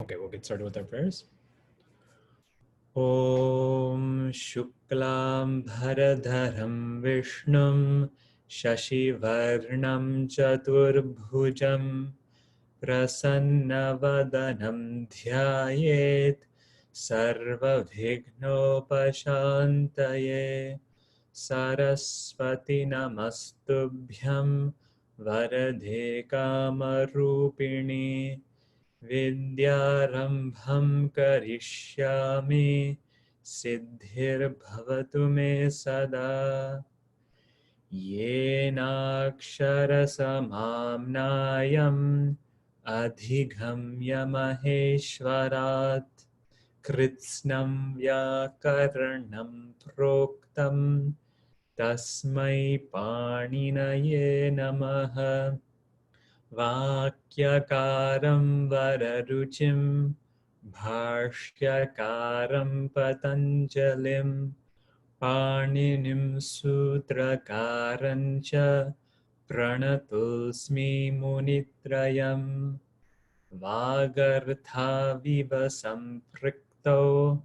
Okay, we'll get started with our prayers. Om Shuklam Bharadharam Vishnum Shashivarnam Chaturbhujam Prasannavadanam Dhyayet Sarvabhignopashantaye Saraswati Namastubhyam Varade Kamarupini Vidyarambham karishyami siddhir me sada yenakshara samamnayam adhigamya maheshwarat kritsnam vyakaranam proktam tasmai paninaye namaha Vakyakaram vararuchim bhashyakaram patanjalim paninim sutrakarancha pranatosmi munitrayam vagartha viva samprikto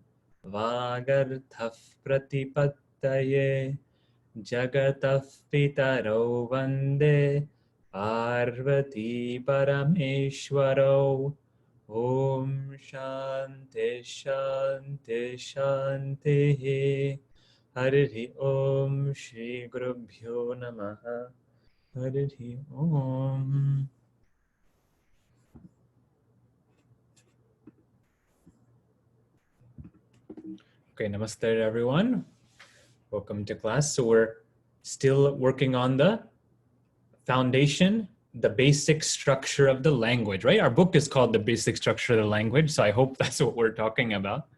vagarthah pratipattaye jagatah pitaro vande Parvati Parameshwaro Om Shanti Shanti Shanti Hari Om Shri Gurubhyo Namaha Hari Om. Okay, namaste everyone. Welcome to class. So we're still working on the foundation, the basic structure of the language, right? Our book is called The Basic Structure of the Language, so I hope that's what we're talking about.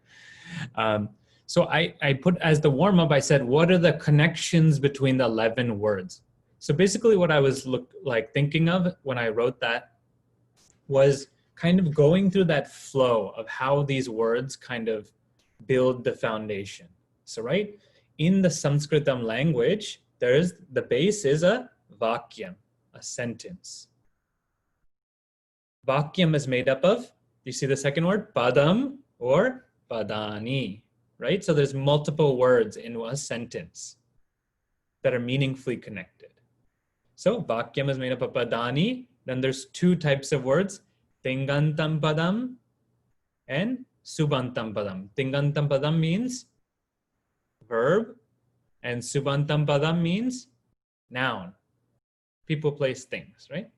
So I put as the warm-up, I said, what are the connections between the 11 words? So basically what I was thinking of when I wrote that was kind of going through that flow of how these words kind of build the foundation. So right, in the Sanskritam language, the base is a Vakyam, a sentence. Vakyam is made up of, you see the second word, padam or padani, right? So there's multiple words in a sentence that are meaningfully connected. So Vakyam is made up of padani. Then there's two types of words, tingantam padam and subantam padam. Tingantam padam means verb and subantam padam means noun. People, place, things, right?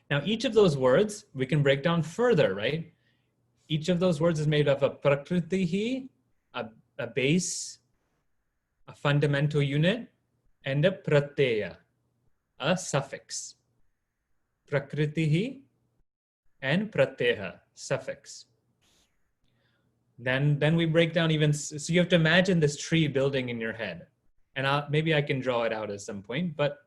Now, each of those words, we can break down further, right? Each of those words is made of a prakritihi, a base, a fundamental unit, and a pratyaya, a suffix. Prakritihi and pratyaya, suffix. Then we break down even, so you have to imagine this tree building in your head. And maybe I can draw it out at some point, but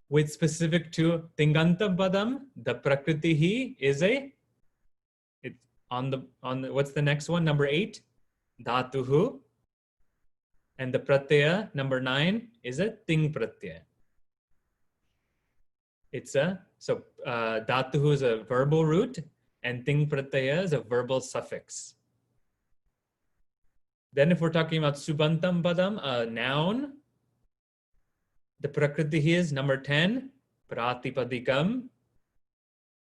with specific to Tingantam Padam, the Prakritihi is it's on the, what's the next one? Number 8, Dhatuhu. And the Pratyaya, number 9, is a Ting Pratyaya. Dhatuhu is a verbal root and Ting Pratyaya is a verbal suffix. Then if we're talking about Subantam Padam, a noun, the Prakriti is number 10, Pratipadikam,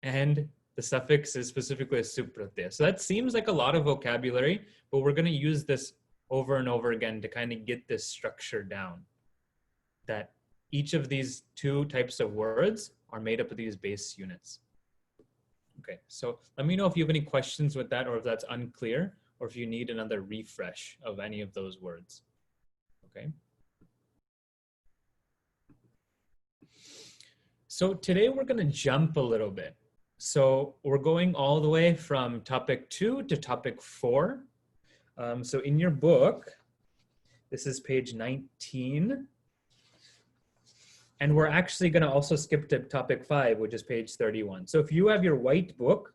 and the suffix is specifically a Supratyaya. So that seems like a lot of vocabulary, but we're going to use this over and over again to kind of get this structure down. That each of these two types of words are made up of these base units. Okay, so let me know if you have any questions with that or if that's unclear or if you need another refresh of any of those words. Okay. So today we're going to jump a little bit. So we're going all the way from topic 2 to topic 4. So in your book, this is page 19. And we're actually going to also skip to topic 5, which is page 31. So if you have your white book,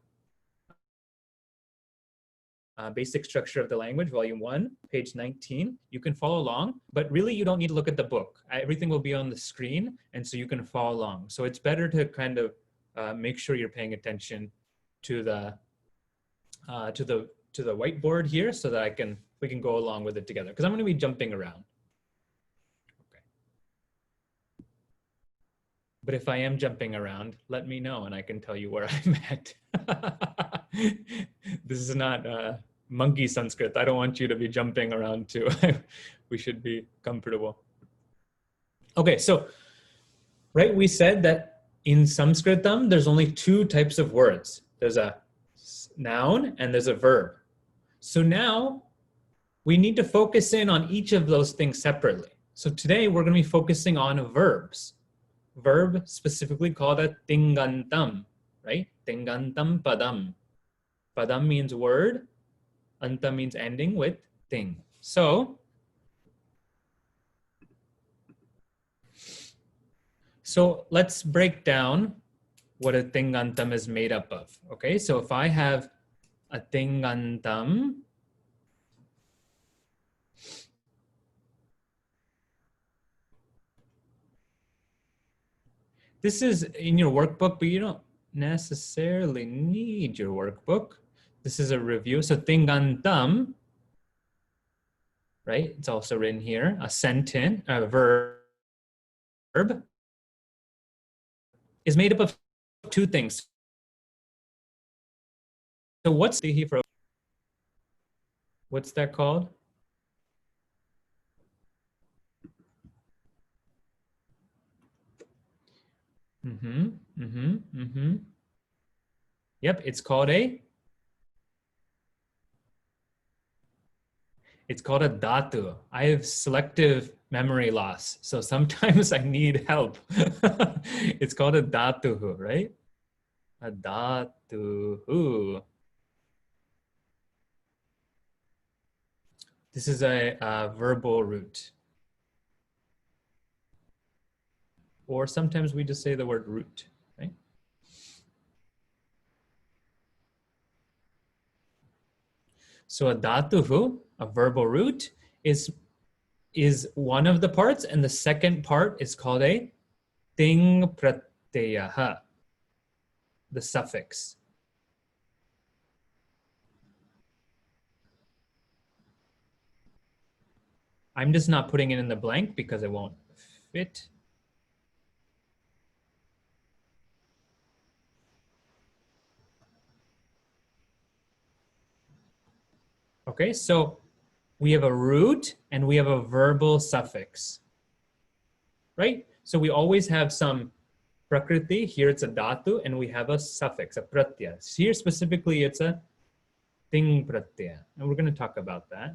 Basic Structure of the Language, Volume 1, page 19. You can follow along, but really you don't need to look at the book. Everything will be on the screen, and so you can follow along. So it's better to kind of make sure you're paying attention to the to the whiteboard here so that we can go along with it together, because I'm going to be jumping around. Okay. But if I am jumping around, let me know and I can tell you where I'm at. This is not monkey Sanskrit. I don't want you to be jumping around too. We should be comfortable. Okay, so, right, we said that in Sanskritam, there's only two types of words. There's a noun and there's a verb. So now we need to focus in on each of those things separately. So today we're going to be focusing on verbs. Verb specifically called a tingantam, right? Tingantam padam. Padam means word. Anta means ending with ting. So let's break down what a tingantam is made up of. Okay, so if I have a tingantam, this is in your workbook, but you don't necessarily need your workbook. This is a review. So tingantam, right? It's also written here. A sentence, a verb, is made up of two things. So what's that called? Yep, it's called a dhatu. I have selective memory loss, so sometimes I need help. It's called a dhatu, right? A dhatu. This is a verbal root. Or sometimes we just say the word root, right? So a dhatu, a verbal root, is one of the parts, and the second part is called a ting pratyaha, the suffix. I'm just not putting it in the blank because it won't fit. Okay, so we have a root and we have a verbal suffix, right? So we always have some prakriti. Here it's a dhatu, and we have a suffix, a pratyaya. Here specifically it's a ting pratyaya, and we're going to talk about that.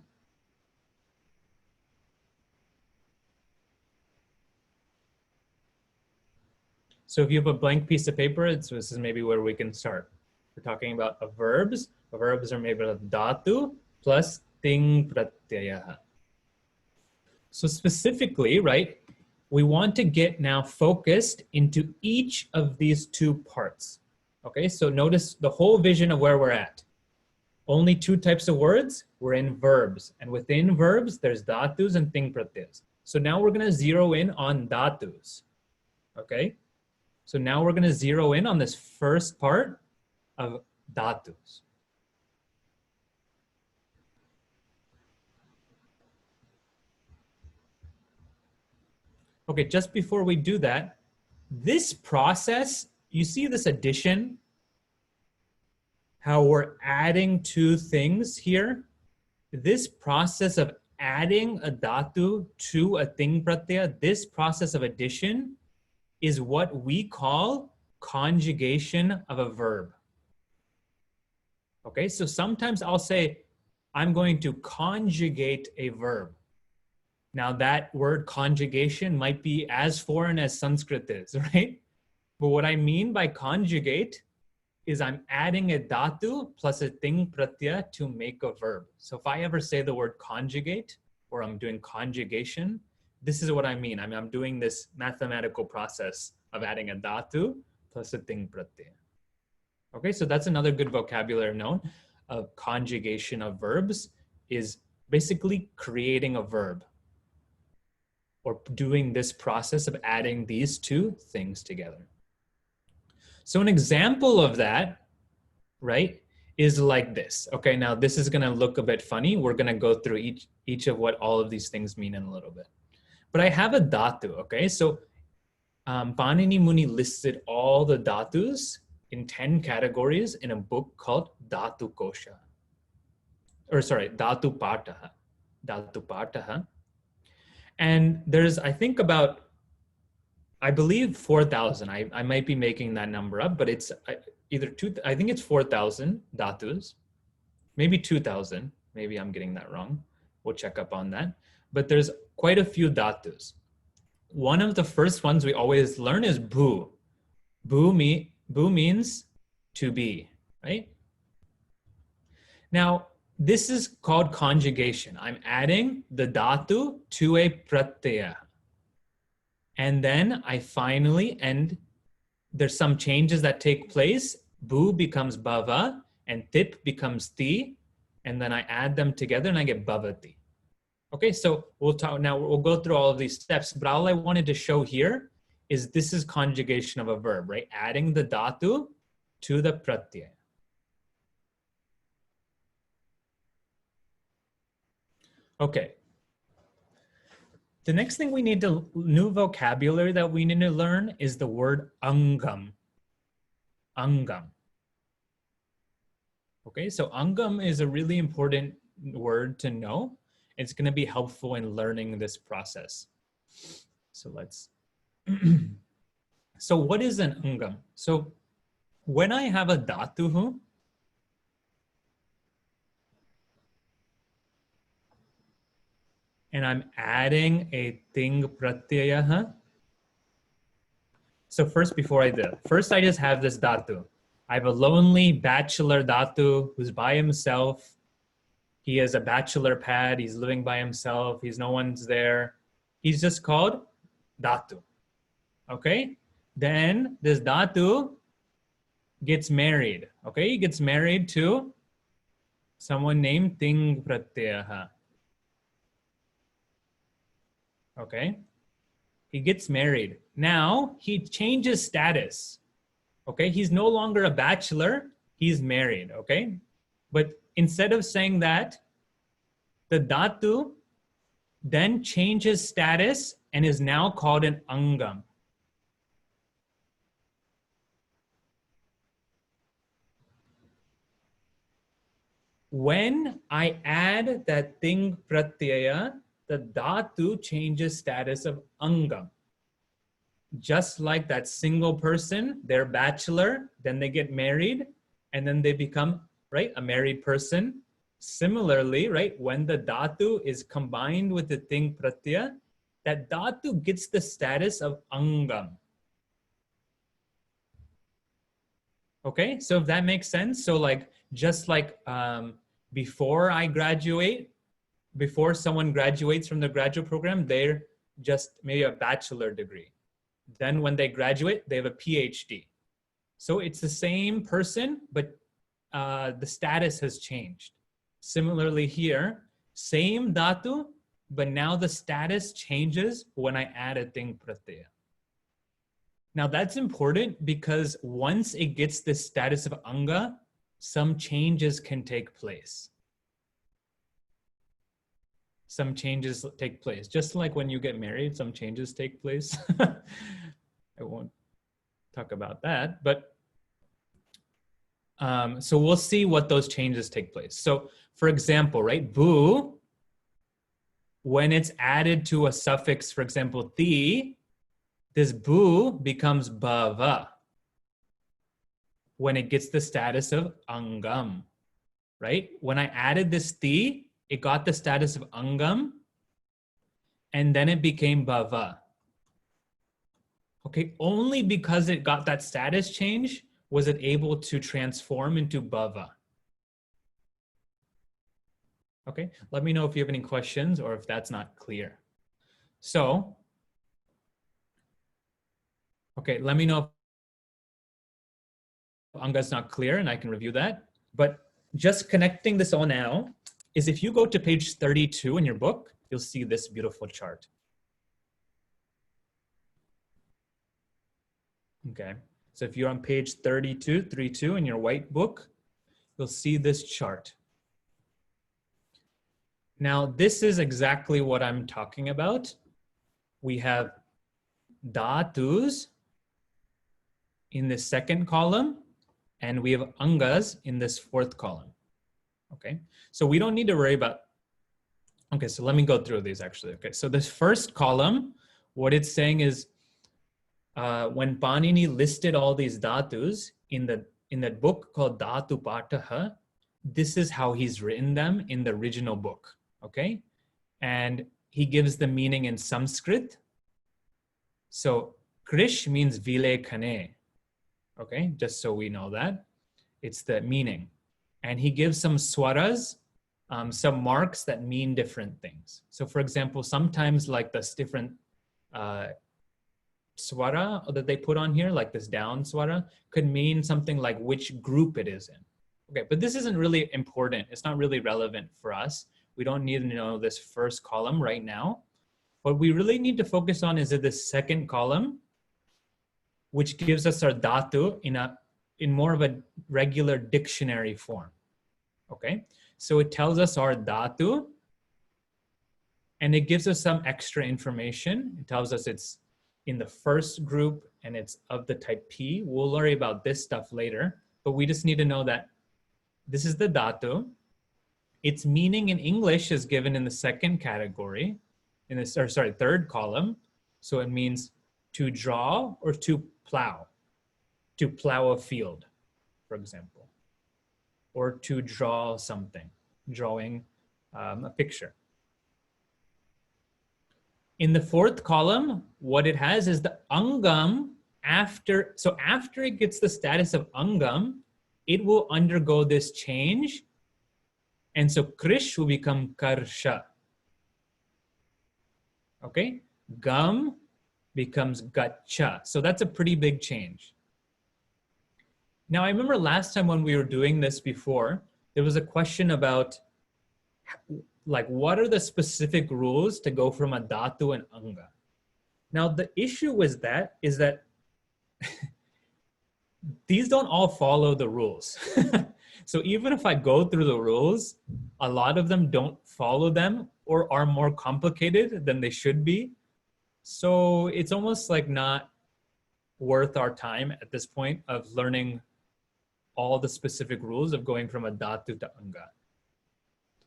So if you have a blank piece of paper, this is maybe where we can start. We're talking about verbs. Verbs are made of dhatu plus ting pratyaya. So specifically, right, we want to get now focused into each of these two parts. Okay, so notice the whole vision of where we're at. Only two types of words, we're in verbs. And within verbs, there's dhatus and ting pratyas. So now we're gonna zero in on dhatus, okay? So now we're gonna zero in on this first part of dhatus. Okay, just before we do that, this process, you see this addition, how we're adding two things here? This process of adding a dhatu to a ting pratyaya, this process of addition is what we call conjugation of a verb. Okay, so sometimes I'll say, I'm going to conjugate a verb. Now that word conjugation might be as foreign as Sanskrit is, right? But what I mean by conjugate is I'm adding a dhatu plus a ting pratyaya to make a verb. So if I ever say the word conjugate, or I'm doing conjugation, this is what I mean. I'm doing this mathematical process of adding a dhatu plus a ting pratyaya. Okay, so that's another good vocabulary known of conjugation of verbs, is basically creating a verb, or doing this process of adding these two things together. So an example of that, right, is like this. Okay, now this is gonna look a bit funny. We're gonna go through each of what all of these things mean in a little bit. But I have a dhatu, okay? So Panini Muni listed all the dhatus in 10 categories in a book called Dhatu Kosha. Or sorry, Dhatu Pataha. Dhatu Pataha. And there's, I think about, I believe 4,000. I might be making that number up, but it's I think it's 4,000 dhatus, maybe 2,000. Maybe I'm getting that wrong. We'll check up on that. But there's quite a few dhatus. One of the first ones we always learn is bhu. Bhu means to be, right? Now, this is called conjugation. I'm adding the dhatu to a pratyaya. And then I finally end, there's some changes that take place. Bhu becomes bhava and tip becomes ti. And then I add them together and I get bhavati. Okay, so we'll go through all of these steps, but all I wanted to show here is this is conjugation of a verb, right? Adding the dhatu to the pratyaya. Okay. The next thing new vocabulary that we need to learn is the word angam. Angam. Okay, so angam is a really important word to know. It's going to be helpful in learning this process. So let's, so what is an angam? So when I have a dhatu, and I'm adding a ting pratyaya. So first, before I do, first I just have this dhatu. I have a lonely bachelor dhatu who's by himself. He has a bachelor pad. He's living by himself. No one's there. He's just called dhatu. Okay? Then this dhatu gets married. Okay? He gets married to someone named ting pratyaya. Okay? He gets married. Now he changes status. Okay? He's no longer a bachelor. He's married. Okay? But instead of saying that, the dhatu then changes status and is now called an angam. When I add that ting pratyaya, the dhatu changes status of angam. Just like that single person, they're bachelor, then they get married, and then they become, right, a married person. Similarly, right, when the dhatu is combined with the ting pratyaya, that dhatu gets the status of angam. Okay, so if that makes sense, so like, just like before I graduate, before someone graduates from the graduate program, they're just maybe a bachelor degree. Then when they graduate, they have a PhD. So it's the same person, but the status has changed. Similarly here, same dhatu, but now the status changes when I add a ting pratyaya. Now that's important because once it gets the status of anga, some changes can take place. Some changes take place. Just like when you get married, some changes take place. I won't talk about that, but so we'll see what those changes take place. So for example, right, bhu, when it's added to a suffix, for example, ti, this bhu becomes bhava when it gets the status of angam, right? When I added this ti, it got the status of angam, and then it became bhava. Okay, only because it got that status change was it able to transform into bhava. Okay, let me know if you have any questions or if that's not clear. So, okay, let me know if Anga's not clear and I can review that. But just connecting this all now is if you go to page 32 in your book, you'll see this beautiful chart. Okay, so if you're on page 32 in your white book, you'll see this chart. Now, this is exactly what I'm talking about. We have dhatus in the second column, and we have angas in this fourth column. Okay, so we don't need to worry about, okay, so let me go through these actually. Okay, so this first column, what it's saying is, when Panini listed all these dhatus in that book called Dhatu Pataha, this is how he's written them in the original book, okay? And he gives the meaning in Sanskrit. So Krish means vile kane, okay? Just so we know that. It's the meaning. And he gives some swaras, some marks that mean different things. So for example, sometimes like this different swara that they put on here, like this down swara, could mean something like which group it is in. Okay, but this isn't really important. It's not really relevant for us. We don't need to know this first column right now. What we really need to focus on is this second column, which gives us our dhatu in more of a regular dictionary form. Okay, so it tells us our dhatu, and it gives us some extra information. It tells us it's in the first group and it's of the type P. We'll worry about this stuff later, but we just need to know that this is the dhatu. Its meaning in English is given in the second category, in this, or sorry, third column. So it means to draw or to plow a field, for example, or to draw something, drawing a picture. In the fourth column, what it has is the angam after it gets the status of angam, it will undergo this change. And so krish will become karsha. Okay, gam becomes gacha. So that's a pretty big change. Now I remember last time when we were doing this before, there was a question about like what are the specific rules to go from a dhatu and anga. Now the issue is that these don't all follow the rules. So even if I go through the rules, a lot of them don't follow them or are more complicated than they should be. So it's almost like not worth our time at this point of learning all the specific rules of going from a dhatu to anga.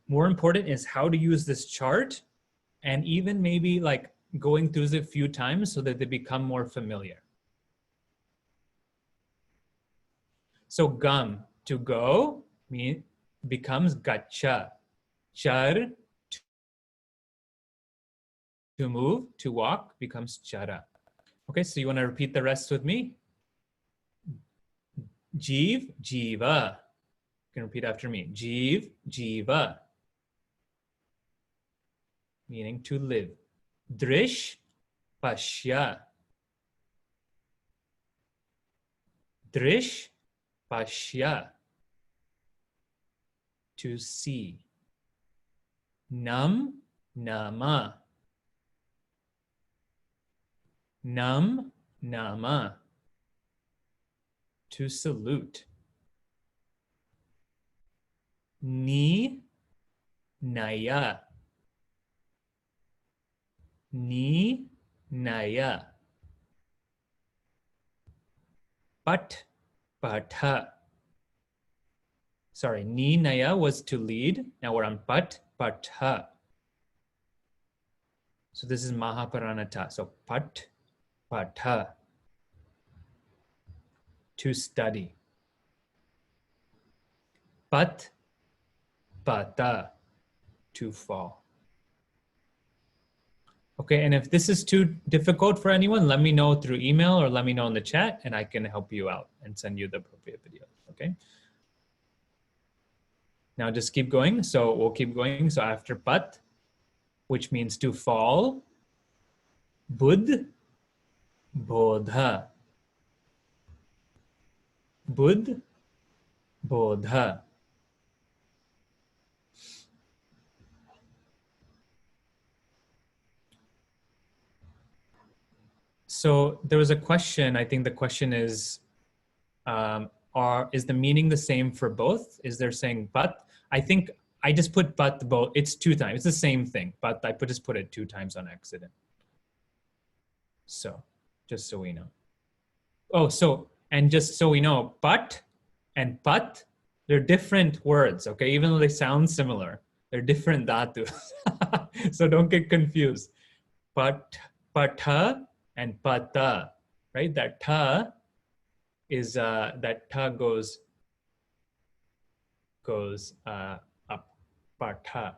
More important is how to use this chart, and even maybe like going through it a few times so that they become more familiar. So gam, to go, becomes gacha. Char, to move, to walk, becomes chara. Okay, so you want to repeat the rest with me? Jeev, jiva. You can repeat after me. Jeev, jiva. Meaning to live. Drish, pashya. Drish, pashya. To see. Nam, nama. Nam, nama. To salute. Ni, naya. Ni, naya. Pat, patha. Sorry, ni, naya was to lead. Now we're on pat, patha. So this is mahaparanata. So pat, patha. To study. Pat, pata. To fall. Okay, and if this is too difficult for anyone, let me know through email or let me know in the chat and I can help you out and send you the appropriate video, okay? Now just keep going. So we'll keep going. So after pat, which means to fall, buddh, bodha. Buddh, bodha. So there was a question, I think the question is, is the meaning the same for both? Is there saying but? I think I just put but both. It's 2 times. It's the same thing, but I just put it 2 times on accident. So just so we know. Oh, so, and just so we know, but and but, they're different words, okay? Even though they sound similar, they're different dhatus. So don't get confused. But, patha and pata, right? That ta is, that ta goes up, patha.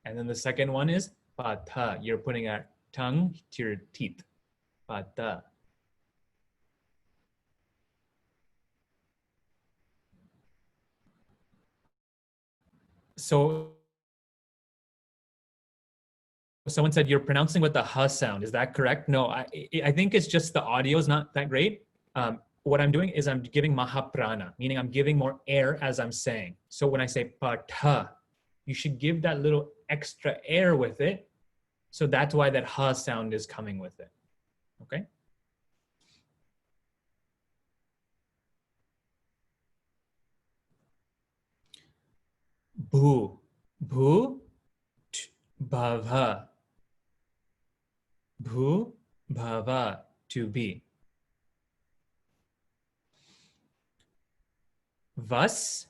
And then the second one is patha. You're putting your tongue to your teeth, pata. So someone said you're pronouncing with the h sound. Is that correct? No, I think it's just the audio is not that great. What I'm doing is I'm giving mahaprana, meaning I'm giving more air as I'm saying. So when I say patha, you should give that little extra air with it. So that's why that h sound is coming with it. Okay? Bhu, bhu, bhava. Bhu, bhava, to be. Vas,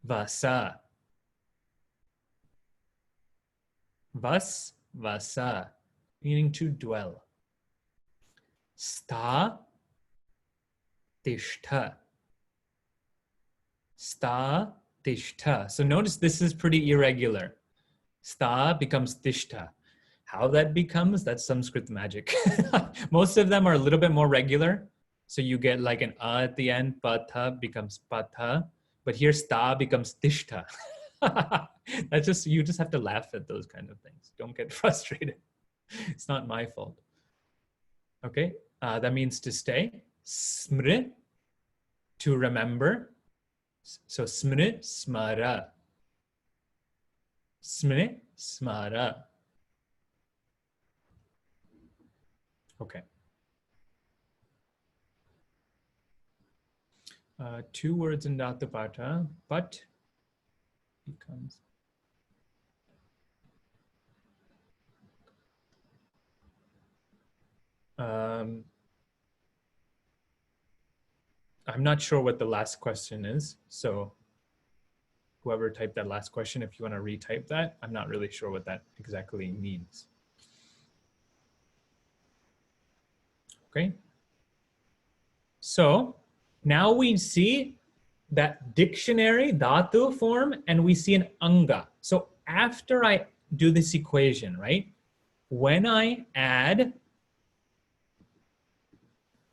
vasa. Vas, vasa, meaning to dwell. Sta, tishtha. Sta, tishtha. So notice this is pretty irregular. Sta becomes tishtha. How that becomes, that's Sanskrit magic. Most of them are a little bit more regular. So you get like an at the end, patha becomes patha. But here sta becomes tishtha. That's just, you just have to laugh at those kind of things. Don't get frustrated. It's not my fault. Okay, that means to stay. Smrit, to remember. So smrit, smara. Smrit, smara. Okay. 2 words in Dhatupata, but becomes. I'm not sure what the last question is. So whoever typed that last question, if you want to retype that, I'm not really sure what that exactly means. Okay. So now we see that dictionary, dhatu form, and we see an anga. So after I do this equation, right? When I add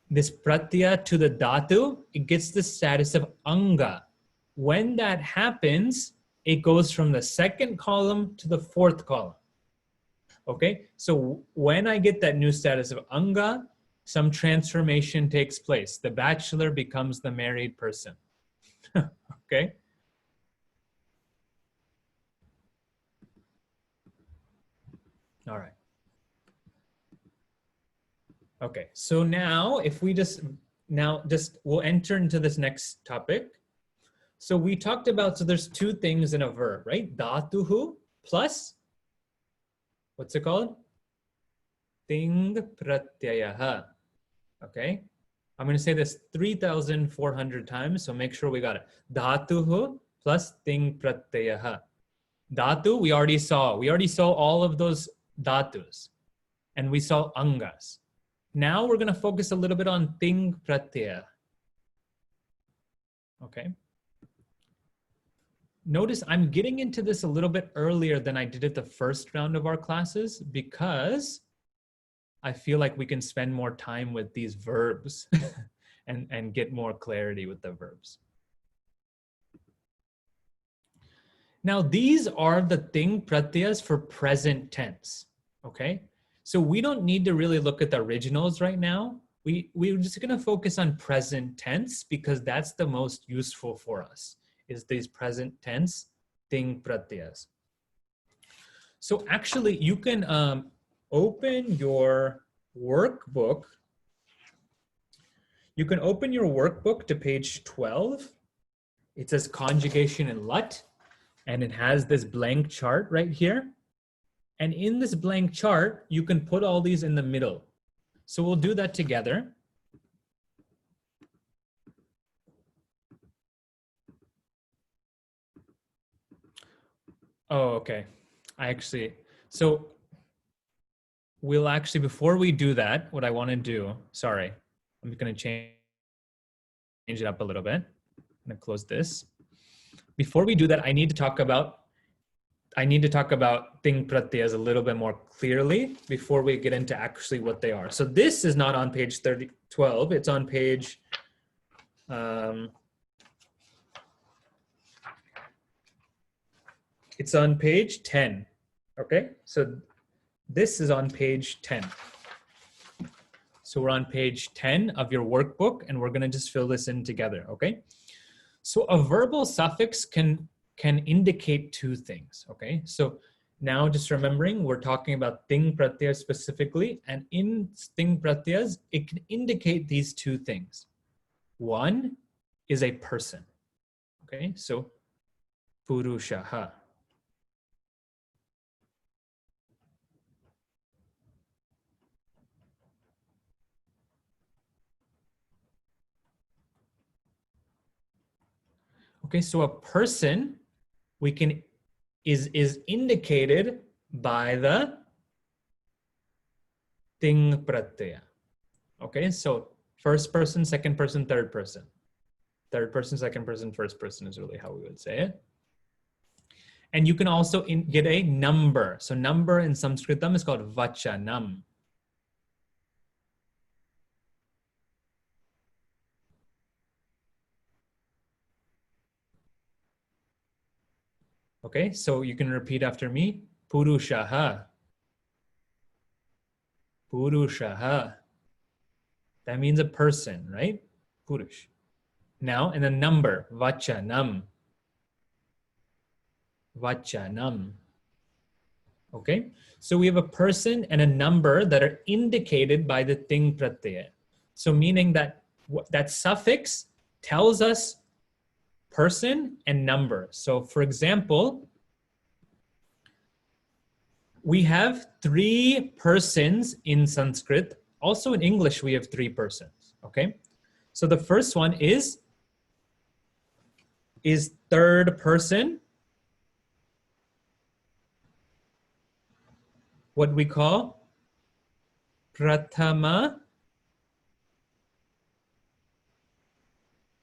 this pratyaya to the dhatu, it gets the status of anga. When that happens, it goes from the 2nd column to the 4th column. Okay, so when I get that new status of anga, some transformation takes place. The bachelor becomes the married person. Okay. All right. Okay, so now if we we'll enter into this next topic. So we talked about, so there's 2 things in a verb, right? Dhatuhu plus, what's it called? Ting pratyayaha. Okay, I'm going to say this 3,400 times, so make sure we got it. Dhatuhu plus ting pratyayaha. Dhatu, we already saw all of those dhatus, and we saw angas. Now we're going to focus a little bit on ting pratyaya. Okay. Notice I'm getting into this a little bit earlier than I did at the first round of our classes because I feel like we can spend more time with these verbs and get more clarity with the verbs. Now, these are the ting pratyayas for present tense, okay? So we don't need to really look at the originals right now. We're just gonna focus on present tense because that's the most useful for us, is these present tense ting pratyayas. So actually you can open your workbook. You can open your workbook to page 12. It says conjugation in Lut, and it has this blank chart right here. And in this blank chart, you can put all these in the middle. So we'll do that together. Oh, okay. So we'll actually, before we do that, what I want to do, sorry, I'm going to change it up a little bit. I'm going to close this. Before we do that, I need to talk about ting pratyas a little bit more clearly before we get into actually what they are. So this is not on page 12. It's on page, it's on page 10. Okay, so this is on page 10. So we're on page 10 of your workbook, and we're gonna just fill this in together, okay? So a verbal suffix can indicate two things, okay? So now just remembering, we're talking about ting pratyas specifically, and in ting pratyas, it can indicate these two things. One is a person, okay? So purushaha. Okay, so a person is indicated by the ting pratyaya. Okay, so first person, second person, third person. Third person, second person, first person is really how we would say it. And you can also get a number. So number in Sanskritam is called vachanam. Okay, so you can repeat after me. Purushaha. Purushaha. That means a person, right? Purush. Now, and the number, vachanam. Vachanam. Okay, so we have a person and a number that are indicated by the ting pratyaya. So meaning that that suffix tells us person and number. So for example, we have three persons in Sanskrit. Also in English, we have three persons, okay? So the first one is third person, what we call prathama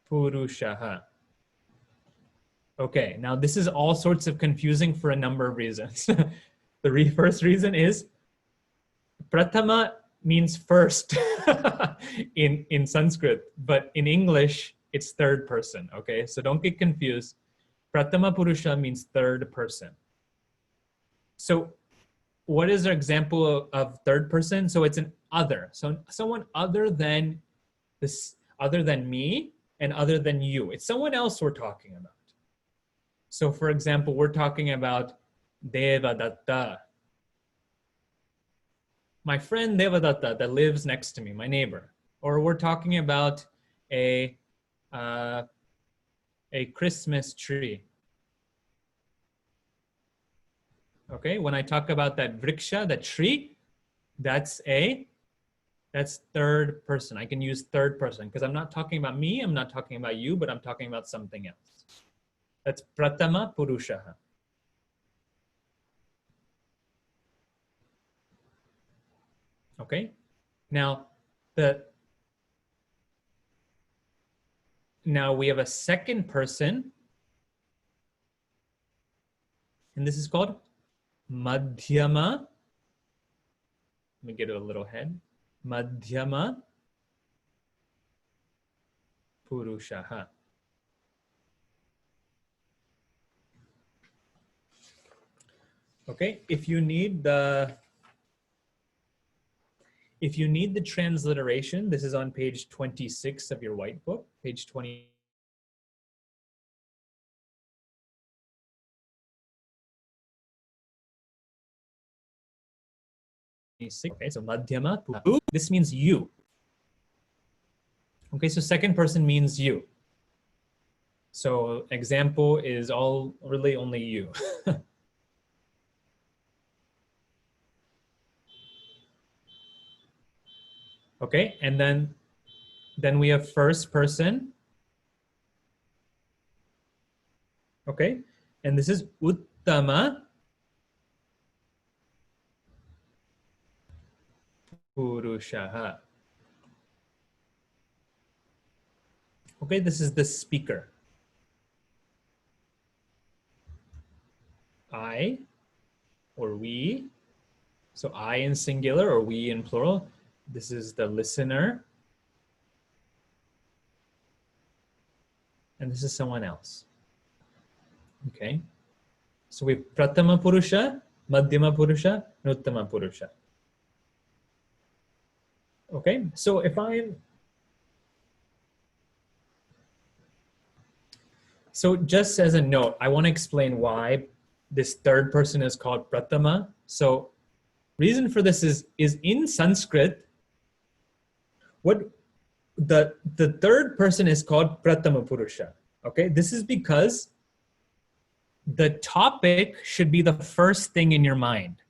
purushaha. Okay, now this is all sorts of confusing for a number of reasons. The first reason is prathama means first in Sanskrit, but in English, it's third person, okay? So don't get confused. Prathama Purusha means third person. So what is an example of third person? So it's an other. So someone other than this, other than me and other than you. It's someone else we're talking about. So for example, we're talking about Devadatta. My friend Devadatta that lives next to me, my neighbor. Or we're talking about a Christmas tree. Okay, when I talk about that vriksha, that tree, that's third person. I can use third person because I'm not talking about me, I'm not talking about you, but I'm talking about something else. That's pratama purushaha. Okay, now we have a second person, and this is called madhyama. Let me get a little head. Madhyama purushaha. Okay, if you need the transliteration, this is on page 26 of your white book, page 20. Okay, so madhyama, this means you. Okay, so second person means you. So example is all really only you. Okay, and then we have first person. Okay, and this is uttama purushaha. Okay, this is the speaker. I or we. So I in singular or we in plural. This is the listener. And this is someone else. Okay. So we have pratama purusha, madhyama purusha, nuttama purusha. Okay. So if I'm So just as a note, I want to explain why this third person is called pratama. So reason for this is in Sanskrit, what the third person is called pratama purusha. Okay, this is because the topic should be the first thing in your mind,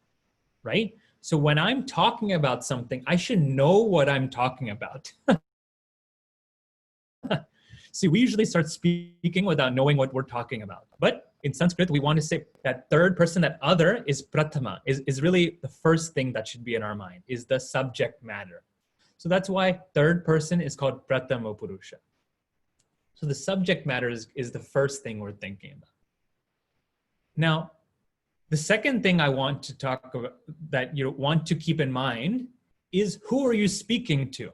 right? So when I'm talking about something, I should know what I'm talking about. See, we usually start speaking without knowing what we're talking about. But in Sanskrit, we want to say that third person, that other is pratama, is really the first thing that should be in our mind, is the subject matter. So that's why third person is called pratama purusha. So the subject matter is the first thing we're thinking about. Now, the second thing I want to talk about that you want to keep in mind is who are you speaking to?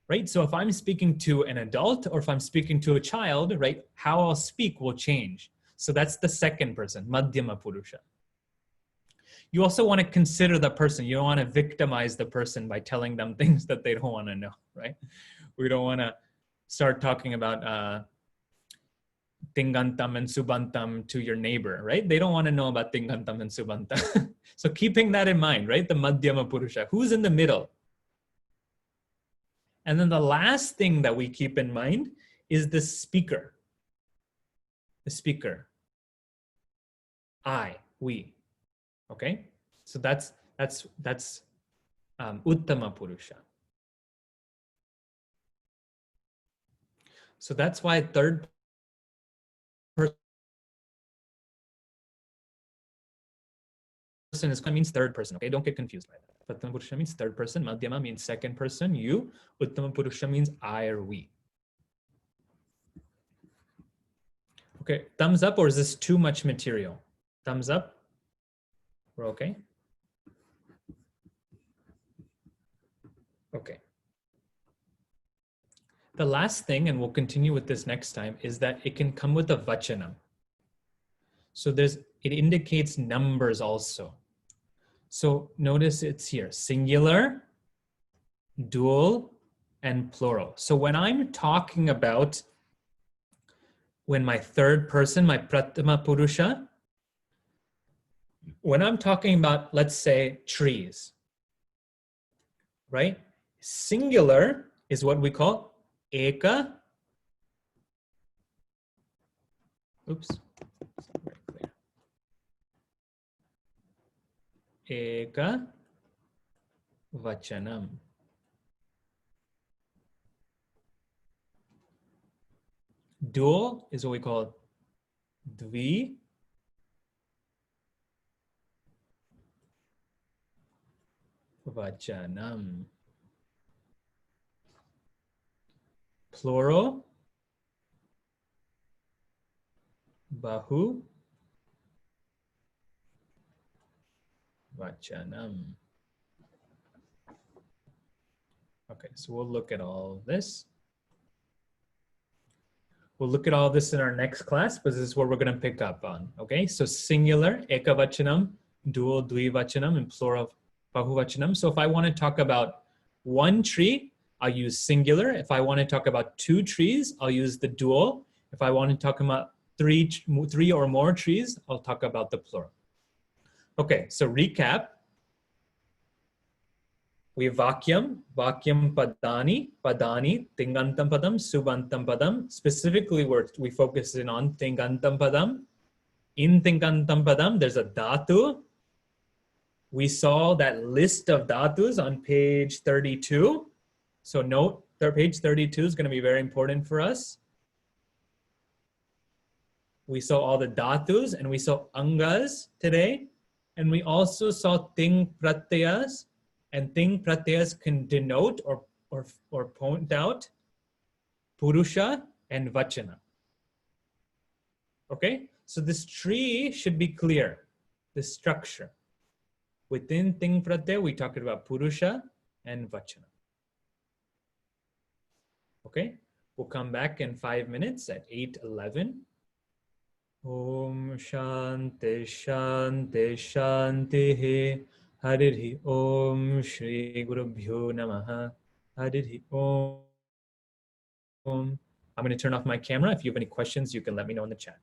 Right? So if I'm speaking to an adult or if I'm speaking to a child, right, how I'll speak will change. So that's the second person, madhyama purusha. You also want to consider the person. You don't want to victimize the person by telling them things that they don't want to know, right? We don't want to start talking about tingantam and subantam to your neighbor, right? They don't want to know about tingantam and subantam. So keeping that in mind, right? The madhyama purusha, who's in the middle? And then the last thing that we keep in mind is the speaker. The speaker. I, we. Okay? So that's uttama purusha. So that's why third person means third person. Okay, don't get confused by that. Prathama purusha means third person. Madhyama means second person. You. Uttama purusha means I or we. Okay, thumbs up, or is this too much material? Thumbs up. We're okay. Okay. The last thing, and we'll continue with this next time, is that it can come with a vachanam. So it indicates numbers also. So notice it's here, singular, dual, and plural. So when I'm talking about when my third person, my pratama purusha, when I'm talking about, let's say, trees, right? Singular is what we call eka. Oops. Eka vachanam. Dual is what we call dvi vachanam. Plural bahu vachanam. Okay, so we'll look at all of this. We'll look at all of this in our next class, but this is what we're going to pick up on. Okay, so singular, ekavachanam, dual, dvivachanam, and plural, bahuvachanam. So if I want to talk about one tree, I'll use singular. If I want to talk about two trees, I'll use the dual. If I want to talk about three or more trees, I'll talk about the plural. Okay, so recap. We have vakyam padani, tingantam padam, subantam padam. Specifically, we focus in on tingantam padam. In tingantam padam, there's a dhatu. We saw that list of dhatus on page 32. So note, page 32 is going to be very important for us. We saw all the dhatus and we saw angas today. And we also saw ting pratyayas. And ting pratyayas can denote or point out purusha and vachana. Okay? So this tree should be clear, the structure. Within ting pratyaya, we talked about purusha and vachana. Okay? We'll come back in 5 minutes at 8:11. Om Shanti Shanti Shanti Harihi Om Shri Gurubhyo Namaha Harihi Om. I'm going to turn off my camera. If you have any questions, you can let me know in the chat.